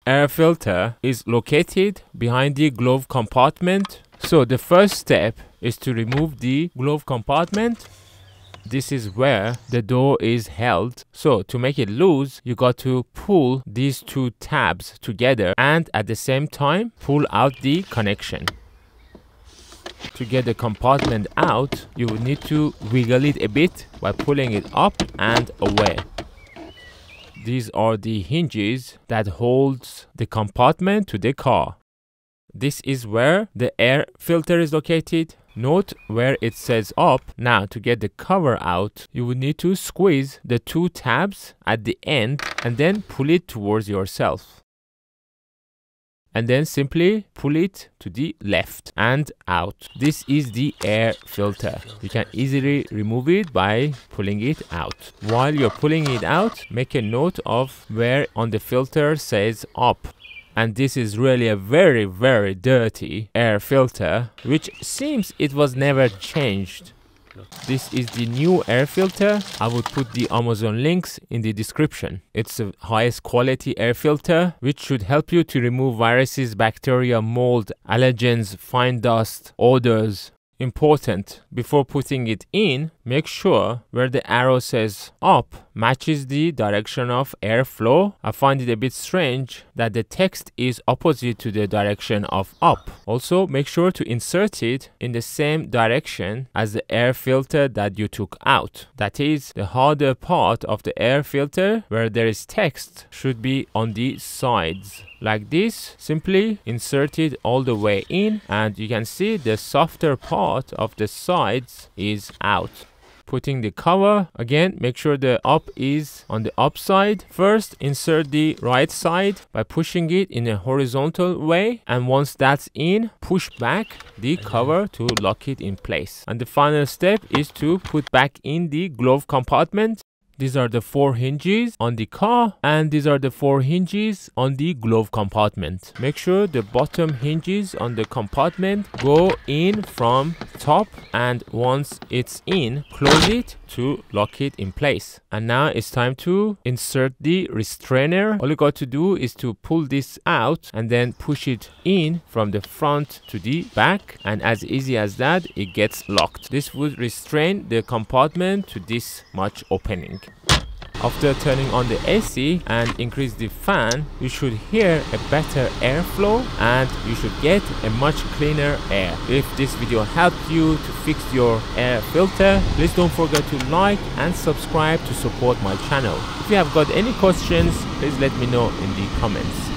air filter is located behind the glove compartment. So the first step is to remove the glove compartment. This is where the door is held. So to make it loose, you got to pull these two tabs together and at the same time pull out the connection. To get the compartment out, you will need to wiggle it a bit by pulling it up and away. These are the hinges that holds the compartment to the car. This is where the air filter is located. Note where it says up. Now to get the cover out, you will need to squeeze the two tabs at the end and then pull it towards yourself. And then simply pull it to the left and out. This is the air filter. You can easily remove it by pulling it out. While you're pulling it out, make a note of where on the filter says up. And this is really a very dirty air filter, which seems it was never changed. This is the new air filter. I would put the Amazon links in the description. It's the highest quality air filter, which should help you to remove viruses, bacteria, mold, allergens, fine dust, odors. Important, before putting it in, make sure where the arrow says up matches the direction of airflow. I find it a bit strange that the text is opposite to the direction of up. Also, make sure to insert it in the same direction as the air filter that you took out. That is, the harder part of the air filter where there is text should be on the sides. Like this, simply insert it all the way in and you can see the softer part of the sides is out. Putting the cover, again, make sure the up is on the up side. First, insert the right side by pushing it in a horizontal way, and once that's in, push back the cover to lock it in place. And the final step is to put back in the glove compartment. These are the 4 hinges on the car and these are the 4 hinges on the glove compartment. Make sure the bottom hinges on the compartment go in from top, and once it's in, close it to lock it in place. And now it's time to insert the restrainer. All you got to do is to pull this out and then push it in from the front to the back, and as easy as that, it gets locked. This would restrain the compartment to this much opening. After turning on the AC and increase the fan, you should hear a better airflow and you should get a much cleaner air. If this video helped you to fix your air filter, please don't forget to like and subscribe to support my channel. If you have got any questions, please let me know in the comments.